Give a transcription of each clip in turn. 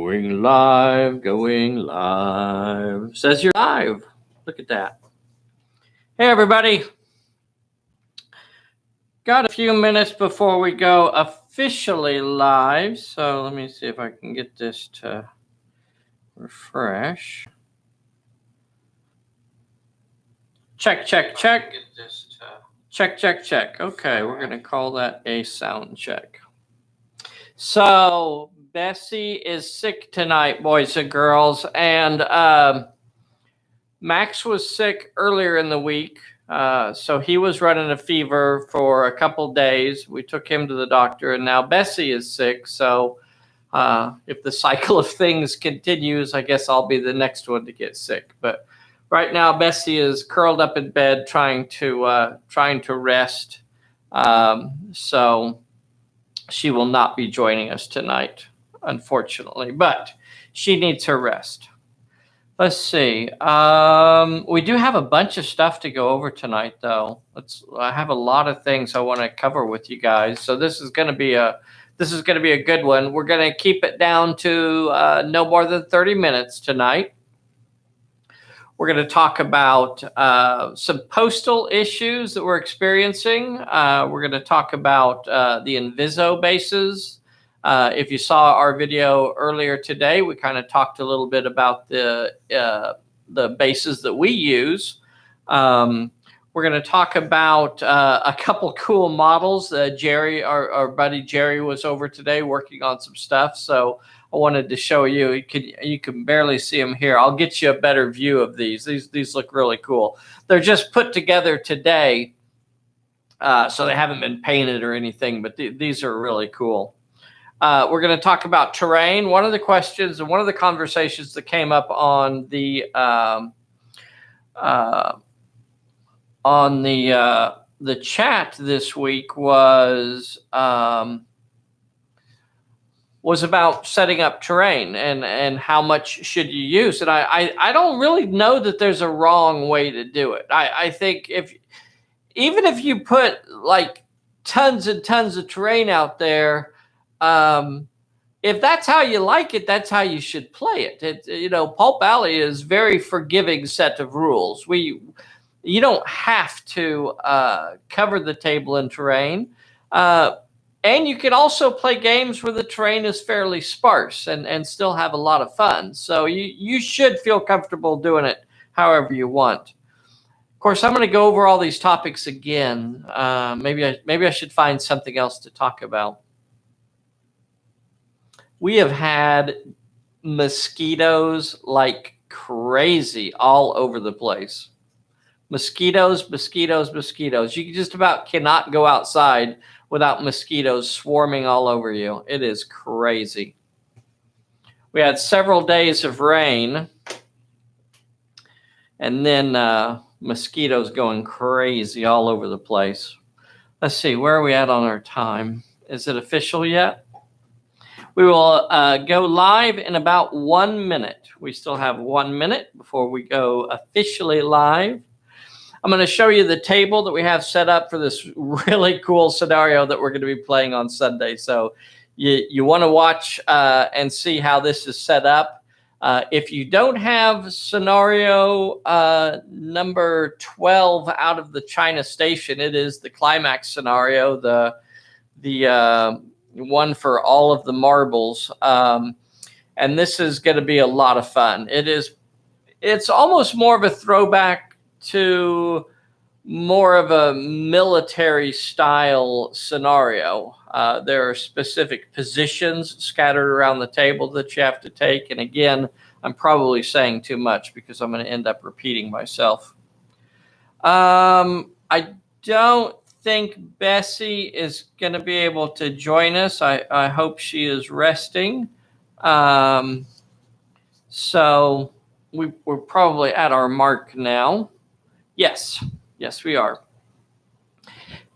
Going live, going live. Says you're live. Look at that. Hey, everybody. Got a few minutes before we go officially live. So let me see if I can get this to refresh. Check, check, check. Check, check, check. Okay, we're going to call that a sound check. So Bessy is sick tonight, boys and girls, and Max was sick earlier in the week, so he was running a fever for a couple days. We took him to the doctor, and now Bessy is sick, so if the cycle of things continues, I guess I'll be the next one to get sick. But right now, Bessy is curled up in bed trying to rest, so she will not be joining us tonight, unfortunately, but she needs her rest. Let's see. We do have a bunch of stuff to go over tonight, though. I have a lot of things I want to cover with you guys, so this is going to be a good one. We're going to keep it down to no more than 30 minutes tonight. We're going to talk about some postal issues that we're experiencing. We're going to talk about the Inviso bases. If you saw our video earlier today, we kind of talked a little bit about the bases that we use. We're going to talk about a couple cool models. Jerry, our buddy Jerry, was over today working on some stuff, so I wanted to show you. You can barely see them here. I'll get you a better view of these. These look really cool. They're just put together today, so they haven't been painted or anything, but these are really cool. We're going to talk about terrain. One of the questions and one of the conversations that came up on the chat this week was about setting up terrain and how much should you use. And I don't really know that there's a wrong way to do it. I think even if you put like tons and tons of terrain out there, if that's how you like it, that's how you should play it. Pulp Alley is very forgiving set of rules. You don't have to cover the table in terrain. And you can also play games where the terrain is fairly sparse and still have a lot of fun. So you should feel comfortable doing it however you want. Of course, I'm going to go over all these topics again. Maybe I should find something else to talk about. We have had mosquitoes like crazy all over the place. Mosquitoes. You just about cannot go outside without mosquitoes swarming all over you. It is crazy. We had several days of rain, and then mosquitoes going crazy all over the place. Let's see, where are we at on our time? Is it official yet? We will go live in about 1 minute. We still have 1 minute before we go officially live. I'm going to show you the table that we have set up for this really cool scenario that we're going to be playing on Sunday. So you want to watch and see how this is set up. If you don't have scenario number 12 out of the China station, it is the climax scenario, the one for all of the marbles. And this is going to be a lot of fun. It's almost more of a throwback to more of a military style scenario. There are specific positions scattered around the table that you have to take. And again, I'm probably saying too much because I'm going to end up repeating myself. I don't think Bessy is going to be able to join us. I hope she is resting. So we're probably at our mark now. Yes, we are.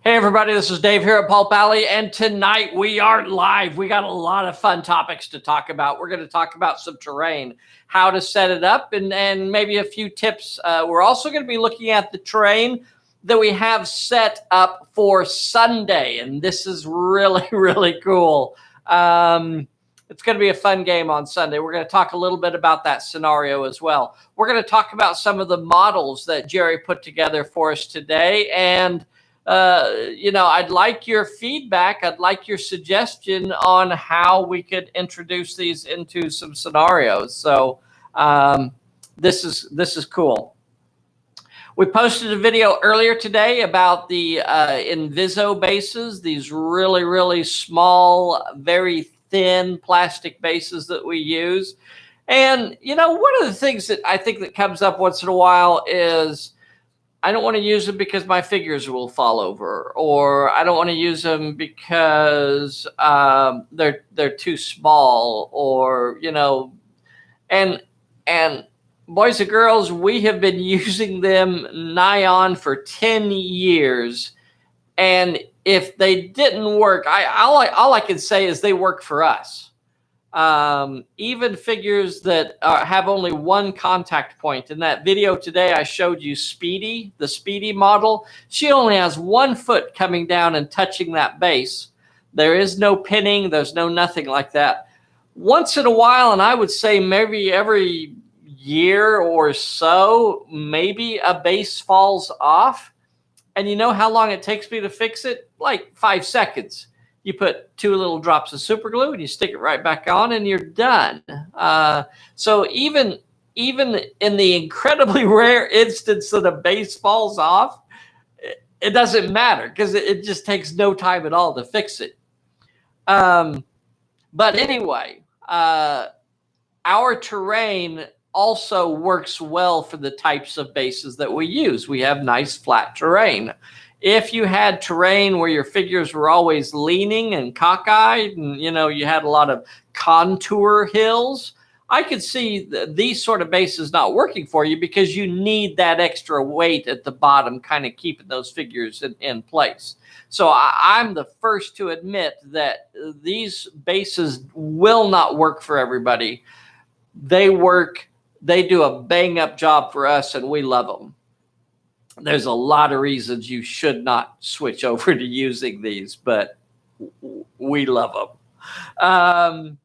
Hey, everybody, this is Dave here at Pulp Alley, and tonight we are live. We got a lot of fun topics to talk about. We're going to talk about some terrain, how to set it up, and maybe a few tips. We're also going to be looking at the terrain that we have set up for Sunday, and this is really, really cool. It's going to be a fun game on Sunday. We're going to talk a little bit about that scenario as well. We're going to talk about some of the models that Jerry put together for us today. And, I'd like your feedback. I'd like your suggestion on how we could introduce these into some scenarios. So this is cool. We posted a video earlier today about the Inviso bases, these really, really small, very thin plastic bases that we use. And, one of the things that I think that comes up once in a while is I don't want to use them because my figures will fall over, or I don't want to use them because they're too small, or, and boys and girls, we have been using them nigh on for 10 years. And if they didn't work, all I can say is they work for us. Even figures that have only one contact point. In that video today, I showed you Speedy, the Speedy model. She only has 1 foot coming down and touching that base. There is no pinning. There's no nothing like that. Once in a while, and I would say maybe every year or so, maybe a base falls off. And you know how long it takes me to fix it? Like 5 seconds. You put 2 little drops of super glue and you stick it right back on and you're done. So even in the incredibly rare instance that a base falls off, it doesn't matter because it just takes no time at all to fix it. But anyway, our terrain also works well for the types of bases that we use. We have nice flat terrain. If you had terrain where your figures were always leaning and cockeyed and, you had a lot of contour hills, I could see these sort of bases not working for you because you need that extra weight at the bottom, kind of keeping those figures in place. So I'm the first to admit that these bases will not work for everybody. They work. They do a bang-up job for us, and we love them. There's a lot of reasons you should not switch over to using these, but we love them.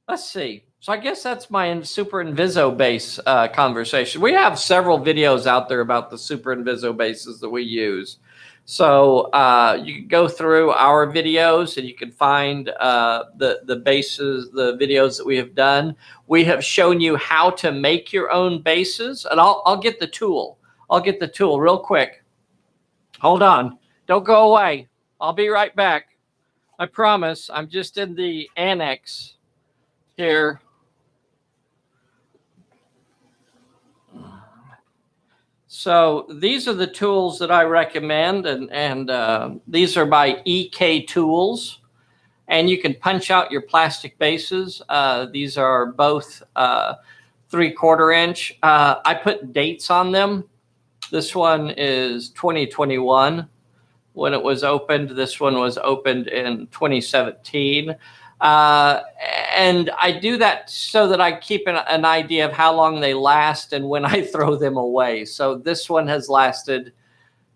Let's see. So I guess that's my Super Inviso base conversation. We have several videos out there about the Super Inviso bases that we use. So you can go through our videos and you can find the bases, the videos that we have done. We have shown you how to make your own bases, and I'll get the tool. I'll get the tool real quick. Hold on. Don't go away. I'll be right back. I promise. I'm just in the annex here. So these are the tools that I recommend, and these are by EK Tools, and you can punch out your plastic bases. These are both 3/4 inch. I put dates on them. This one is 2021 when it was opened. This one was opened in 2017. And I do that so that I keep an idea of how long they last and when I throw them away. So this one has lasted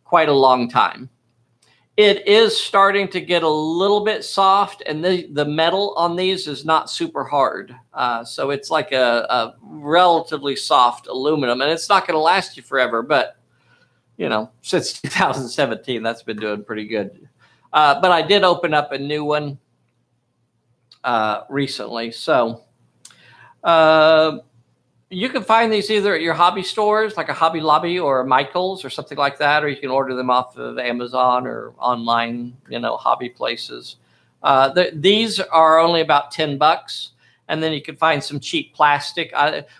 quite a long time. It is starting to get a little bit soft, and the metal on these is not super hard. So it's like a relatively soft aluminum, and it's not going to last you forever, but since 2017, that's been doing pretty good. But I did open up a new one recently. So you can find these either at your hobby stores, like a Hobby Lobby or a Michael's or something like that, or you can order them off of Amazon or online, hobby places. These are only about $10, and then you can find some cheap plastic.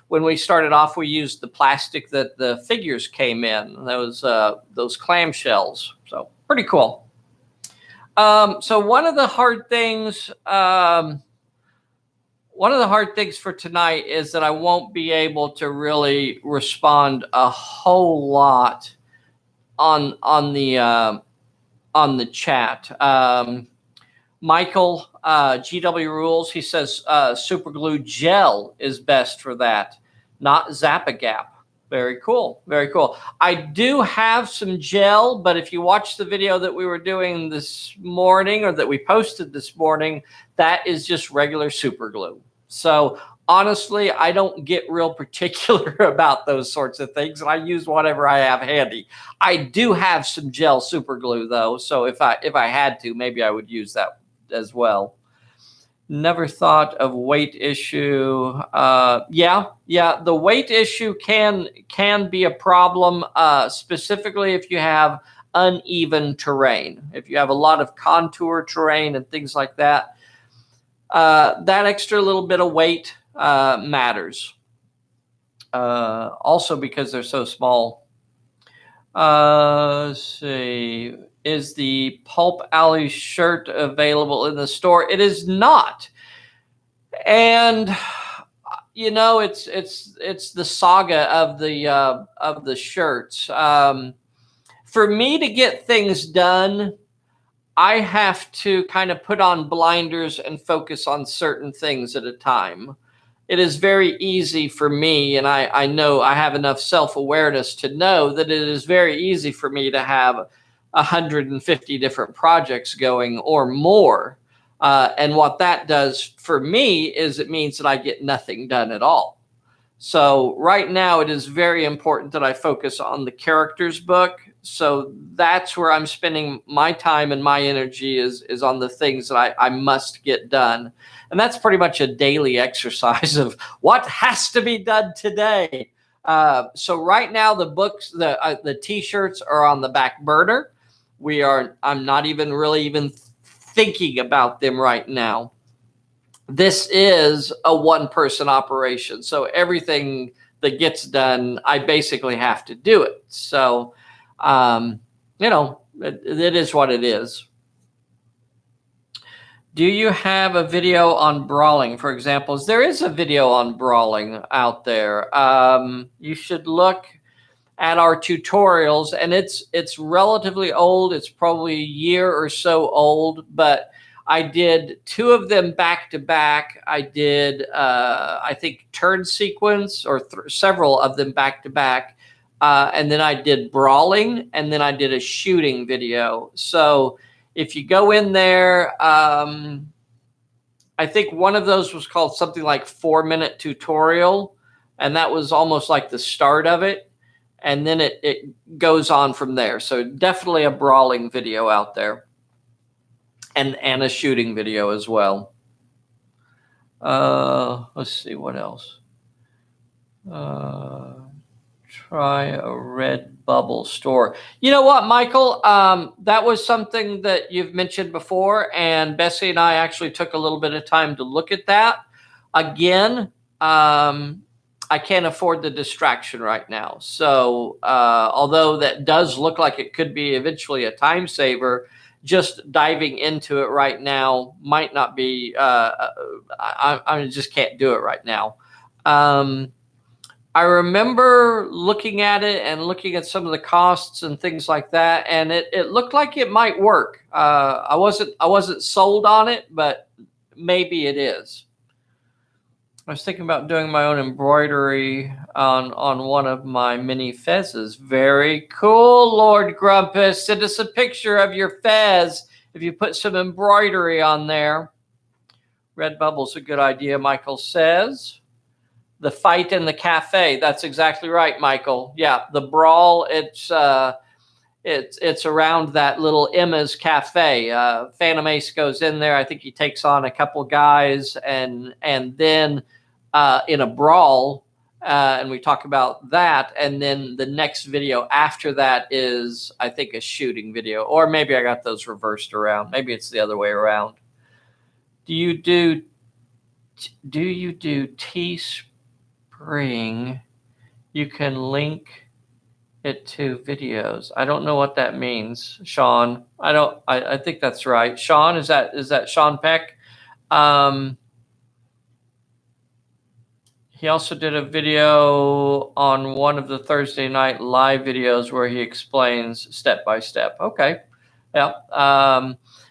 When we started off, we used the plastic that the figures came in, those clamshells. So pretty cool. So one of the hard things for tonight is that I won't be able to really respond a whole lot on the chat. Michael, GW Rules, he says super glue gel is best for that, not Zap-A-Gap. Very cool. Very cool. I do have some gel, but if you watch the video that we were doing this morning or that we posted this morning, that is just regular super glue. So honestly, I don't get real particular about those sorts of things, and I use whatever I have handy. I do have some gel super glue though, so if I had to, maybe I would use that as well. Never thought of weight issue. Yeah, the weight issue can be a problem, specifically if you have uneven terrain. If you have a lot of contour terrain and things like that, that extra little bit of weight matters. Also because they're so small. Let's see. Is the Pulp Alley shirt available in the store? It is not. And you know, it's the saga of the shirts. For me to get things done, I have to kind of put on blinders and focus on certain things at a time. It is very easy for me, and I know I have enough self-awareness to know that it is very easy for me to have 150 different projects going or more. And what that does for me is it means that I get nothing done at all. So right now it is very important that I focus on the characters book. So that's where I'm spending my time and my energy is on the things that I must get done. And that's pretty much a daily exercise of what has to be done today. So right now the books, the t-shirts are on the back burner. I'm not even thinking about them right now. This is a one-person operation. So everything that gets done, I basically have to do it. So, you know, it is what it is. Do you have a video on brawling, for example? There is a video on brawling out there. You should look at our tutorials, and it's relatively old. It's probably a year or so old, but I did 2 of them back to back. I did, I think, turn sequence or several of them back to back. And then I did brawling, and then I did a shooting video. So if you go in there, I think one of those was called something like 4-minute tutorial, and that was almost like the start of it. And then it goes on from there. So definitely a brawling video out there. And a shooting video as well. Let's see what else. Try a Redbubble store. You know what, Michael? That was something that you've mentioned before, and Bessy and I actually took a little bit of time to look at that. Again, I can't afford the distraction right now. So although that does look like it could be eventually a time saver, just diving into it right now might not be, I just can't do it right now. I remember looking at it and looking at some of the costs and things like that, and it looked like it might work. I wasn't sold on it, but maybe it is. I was thinking about doing my own embroidery on one of my mini fezzes. Very cool, Lord Grumpus. Send us a picture of your fez if you put some embroidery on there. Redbubble's a good idea, Michael says. The fight in the cafe. That's exactly right, Michael. Yeah, the brawl, it's around that little Emma's Cafe. Phantom Ace goes in there. I think he takes on a couple guys, and then in a brawl, and we talk about that. And then the next video after that is, I think, a shooting video, or maybe I got those reversed around. Maybe it's the other way around. Do you do Teespring? You can link it to videos. I don't know what that means, Sean. I think that's right. Sean, is that Sean Peck? He also did a video on one of the Thursday night live videos where he explains step by step. Okay. Yeah.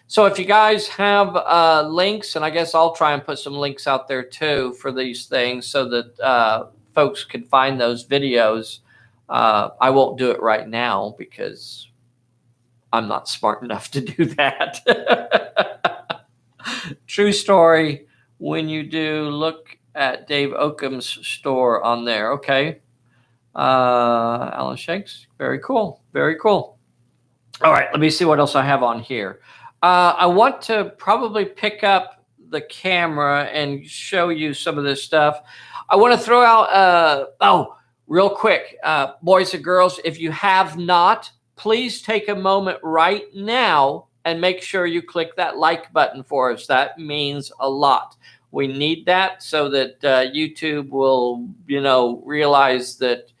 So if you guys have links, and I guess I'll try and put some links out there too for these things so that folks can find those videos. I won't do it right now because I'm not smart enough to do that. True story. When you do, look at Dave Oakham's store on there. Okay. Alan Shanks. Very cool. Very cool. All right. Let me see what else I have on here. I want to probably pick up the camera and show you some of this stuff. I want to throw out, real quick, boys and girls, if you have not, please take a moment right now and make sure you click that like button for us. That means a lot. We need that so that YouTube will, realize that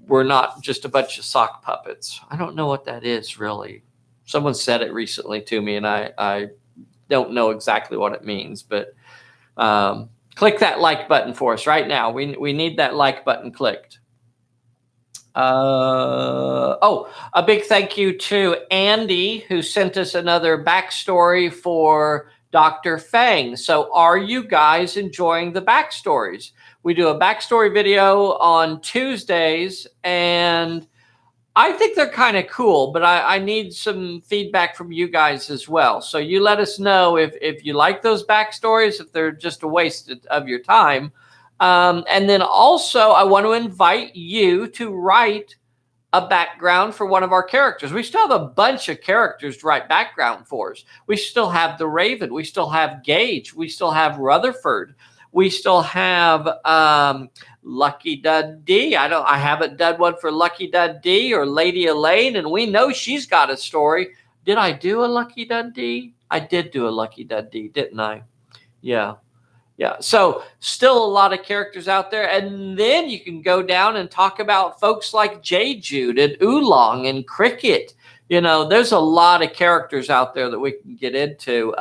we're not just a bunch of sock puppets. I don't know what that is really. Someone said it recently to me, and I don't know exactly what it means, but click that like button for us right now. We need that like button clicked. A big thank you to Andy, who sent us another backstory for Dr. Fang. So are you guys enjoying the backstories? We do a backstory video on Tuesdays, and I think they're kind of cool, but I need some feedback from you guys as well. So you let us know if you like those backstories, if they're just a waste of your time. And then also, I want to invite you to write a background for one of our characters. We still have a bunch of characters to write background for us. We still have the Raven. We still have Gage. We still have Rutherford. We still have Lucky Dundee. I haven't done one for Lucky Dundee or Lady Elaine, and we know she's got a story. Did I do a Lucky Dundee? I did do a Lucky Dundee, didn't I? Yeah. Yeah. So still a lot of characters out there. And then you can go down and talk about folks like J. Jude and Oolong and Cricket. There's a lot of characters out there that we can get into.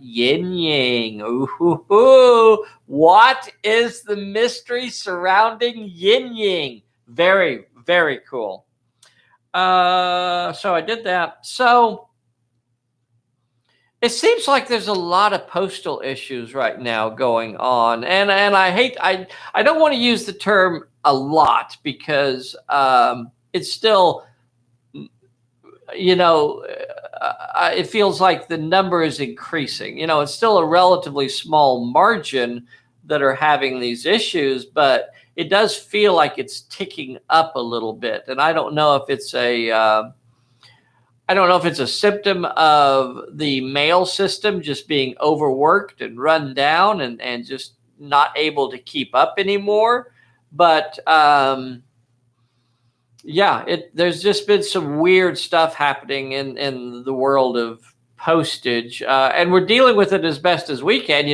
Yin Yang. Ooh. What is the mystery surrounding Yin Yang? Very, very cool. So I did that. So it seems like there's a lot of postal issues right now going on. And I don't want to use the term a lot because it's still, it feels like the number is increasing. It's still a relatively small margin that are having these issues, but it does feel like it's ticking up a little bit. And I don't know if it's a symptom of the mail system just being overworked and run down and just not able to keep up anymore. But there's just been some weird stuff happening in the world of postage, and we're dealing with it as best as we can.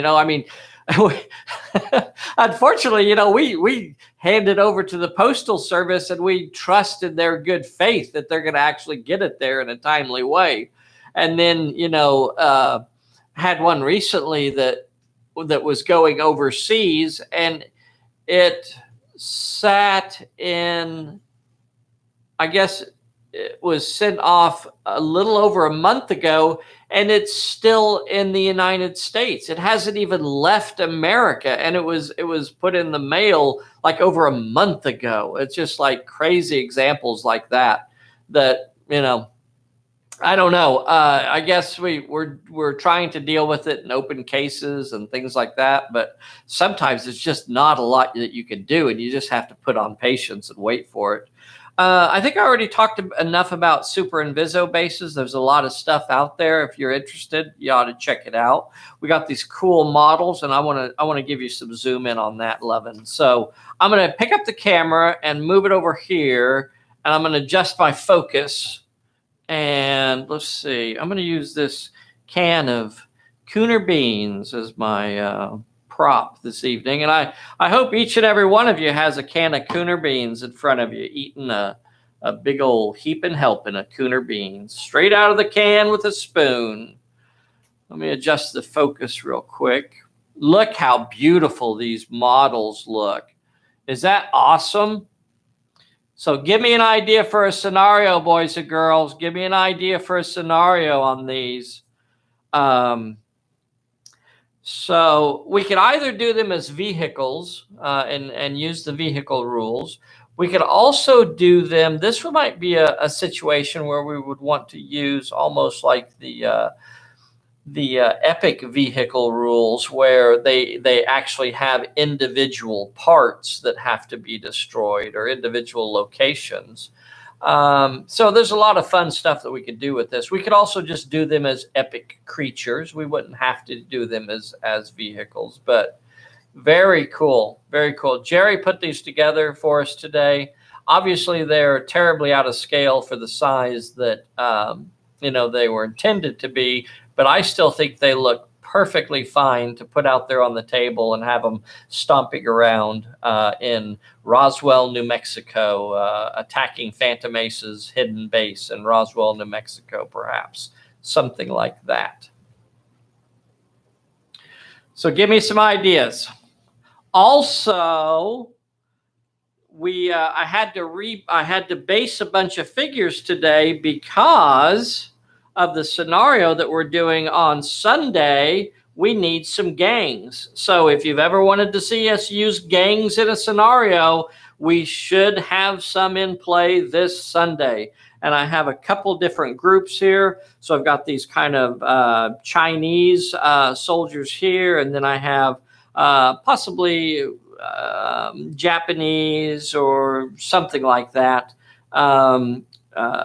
Unfortunately, we hand it over to the Postal Service and we trust in their good faith that they're going to actually get it there in a timely way. And then, had one recently that was going overseas, and it sat in, I guess it was sent off a little over a month ago, and it's still in the United States. It hasn't even left America, and it was put in the mail like over a month ago. It's just like crazy examples like that I don't know. I guess we're trying to deal with it in open cases and things like that, but sometimes it's just not a lot that you can do, and you just have to put on patience and wait for it. I think I already talked enough about Super Inviso bases. There's a lot of stuff out there. If you're interested, you ought to check it out. We got these cool models, and I want to give you some zoom in on that, Levin. So I'm going to pick up the camera and move it over here, and I'm going to adjust my focus. And let's see. I'm going to use this can of Cooner beans as my prop this evening, and I hope each and every one of you has a can of Cooner beans in front of you, eating a big old heaping helping of Cooner beans straight out of the can with a spoon. Let me adjust the focus real quick. Look how beautiful these models look. Is that awesome? So give me an idea for a scenario, boys and girls. Give me an idea for a scenario on these. So we can either do them as vehicles and use the vehicle rules. We could also do them. This might be a situation where we would want to use almost like the epic vehicle rules, where they actually have individual parts that have to be destroyed or individual locations. So there's a lot of fun stuff that we could do with this. We could also just do them as epic creatures. We wouldn't have to do them as vehicles, but very cool. Very cool. Jerry put these together for us today. Obviously, they're terribly out of scale for the size that they were intended to be, but I still think they look perfectly fine to put out there on the table and have them stomping around in Roswell, New Mexico, attacking Phantom Ace's hidden base in Roswell, New Mexico, perhaps. Something like that. So give me some ideas. Also, I had to base a bunch of figures today because of the scenario that we're doing on Sunday. We need some gangs. So if you've ever wanted to see us use gangs in a scenario, we should have some in play this Sunday. And I have a couple different groups here. So I've got these kind of Chinese soldiers here, and then I have possibly Japanese or something like that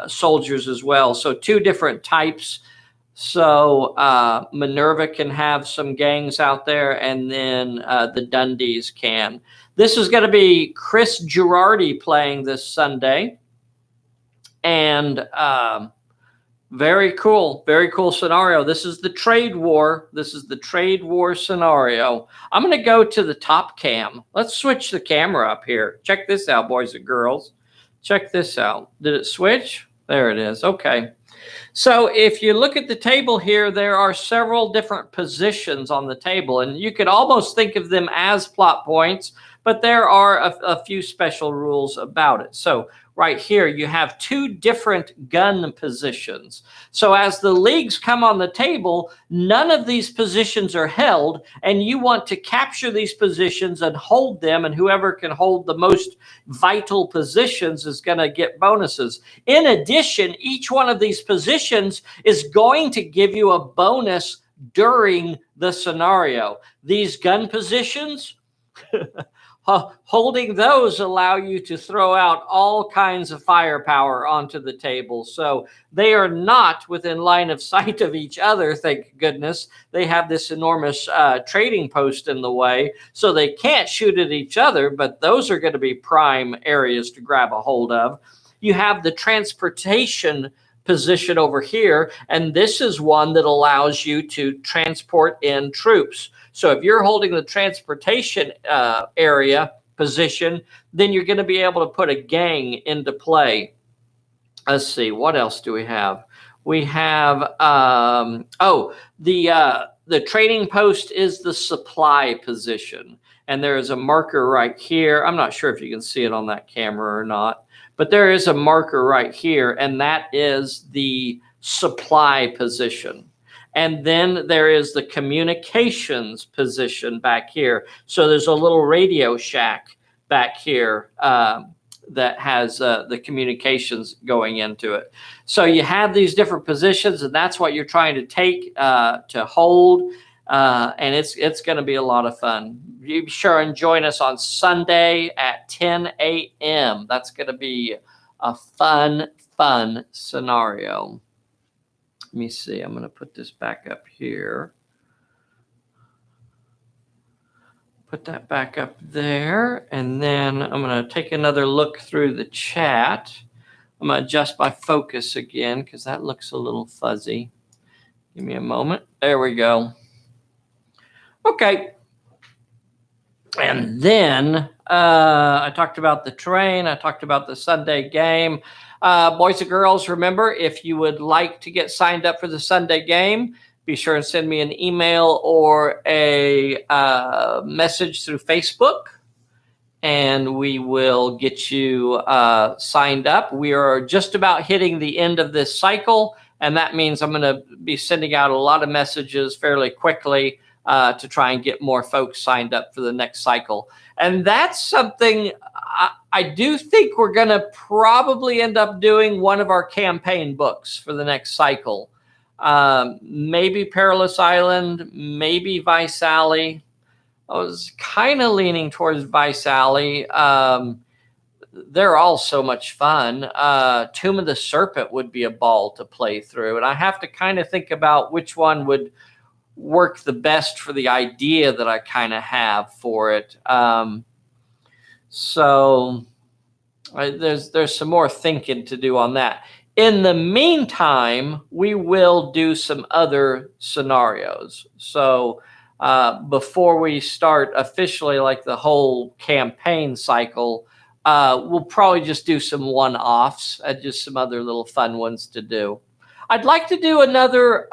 soldiers as well. So two different types. So Minerva can have some gangs out there, and then the Dundies can. This is going to be Chris Girardi playing this Sunday. And very cool scenario. This is the trade war. This is the trade war scenario. I'm going to go to the top cam. Let's switch the camera up here. Check this out, boys and girls. Check this out. Did it switch? There it is. Okay. So if you look at the table here, there are several different positions on the table, and you could almost think of them as plot points, but there are a few special rules about it. So right here, you have two different gun positions. So as the leagues come on the table, none of these positions are held, and you want to capture these positions and hold them, and whoever can hold the most vital positions is going to get bonuses. In addition, each one of these positions is going to give you a bonus during the scenario. These gun positions, holding those allow you to throw out all kinds of firepower onto the table. So they are not within line of sight of each other, thank goodness. They have this enormous trading post in the way, so they can't shoot at each other, but those are going to be prime areas to grab a hold of. You have the transportation position over here, and this is one that allows you to transport in troops. So if you're holding the transportation area position, then you're going to be able to put a gang into play. Let's see, what else do we have? We have, the trading post is the supply position. And there is a marker right here. I'm not sure if you can see it on that camera or not, but there is a marker right here, and that is the supply position. And then there is the communications position back here. So there's a little Radio Shack back here that has the communications going into it. So you have these different positions, and that's what you're trying to take to hold. And it's going to be a lot of fun. You be sure and join us on Sunday at 10 a.m. That's going to be a fun scenario. Let me see. I'm going to put this back up here. Put that back up there. And then I'm going to take another look through the chat. I'm going to adjust my focus again because that looks a little fuzzy. Give me a moment. There we go. Okay. And then I talked about the train. I talked about the Sunday game. Boys and girls, remember, if you would like to get signed up for the Sunday game, be sure and send me an email or a message through Facebook, and we will get you signed up. We are just about hitting the end of this cycle, and that means I'm going to be sending out a lot of messages fairly quickly to try and get more folks signed up for the next cycle. And that's something I do think we're going to probably end up doing one of our campaign books for the next cycle. Maybe Perilous Island, maybe Vice Alley. I was kind of leaning towards Vice Alley. They're all so much fun. Tomb of the Serpent would be a ball to play through. And I have to kind of think about which one would work the best for the idea that I kind of have for it. So there's some more thinking to do on that. In the meantime, we will do some other scenarios. So before we start officially like the whole campaign cycle, we'll probably just do some one-offs and just some other little fun ones to do. I'd like to do another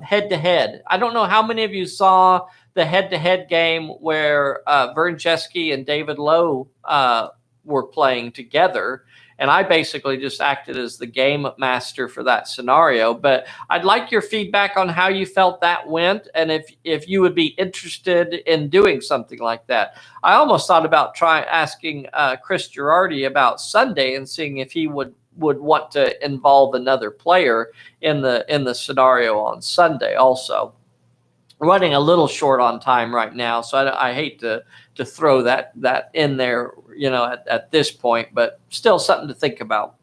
head-to-head. I don't know how many of you saw the head-to-head game where Vern Jeske and David Lowe were playing together. And I basically just acted as the game master for that scenario. But I'd like your feedback on how you felt that went, and if you would be interested in doing something like that. I almost thought about asking Chris Girardi about Sunday and seeing if he would want to involve another player in the scenario on Sunday also. Running a little short on time right now, so I hate to throw that in there, at this point, but still something to think about.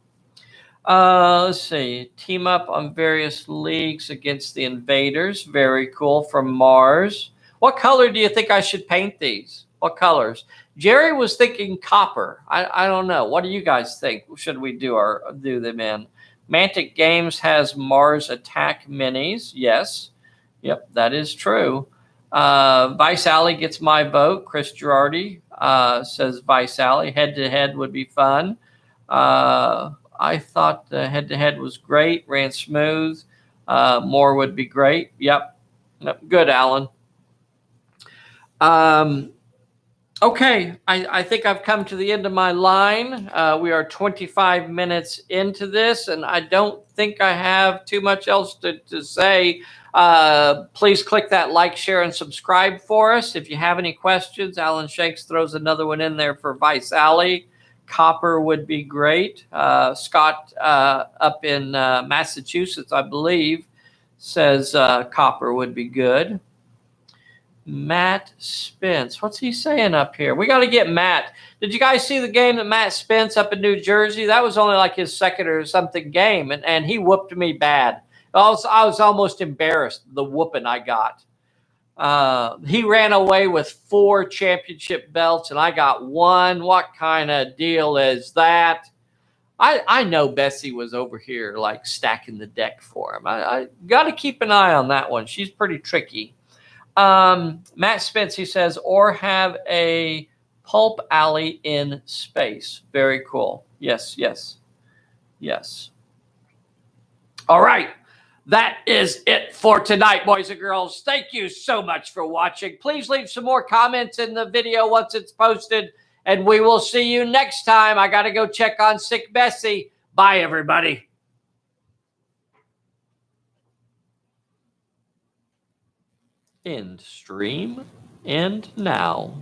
Let's see. Team up on various leagues against the invaders. Very cool. From Mars. What color do you think I should paint these? What colors? Jerry was thinking copper. I don't know. What do you guys think? Should we do them in? Mantic Games has Mars Attack minis. Yes. Yep, that is true. Vice Alley gets my vote. Chris Girardi says Vice Alley. Head-to-head would be fun. I thought the head-to-head was great. Ran smooth. More would be great. Yep. Good, Alan. Okay, I think I've come to the end of my line. We are 25 minutes into this, and I don't think I have too much else to say. Please click that like, share, and subscribe for us. If you have any questions, Alan Shanks throws another one in there for Vice Alley. Copper would be great. Scott up in Massachusetts, I believe, says copper would be good. Matt Spence. What's he saying up here? We got to get Matt. Did you guys see the game that Matt Spence up in New Jersey? That was only like his second or something game, and he whooped me bad. I was almost embarrassed, the whooping I got. He ran away with 4 championship belts, and I got 1. What kind of deal is that? I know Bessy was over here like stacking the deck for him. I got to keep an eye on that one. She's pretty tricky. Matt Spence, he says, or have a Pulp Alley in space. Very cool. Yes. All right. That is it for tonight, boys and girls. Thank you so much for watching. Please leave some more comments in the video once it's posted, and we will see you next time. I got to go check on sick Bessy. Bye, everybody. End stream. End now.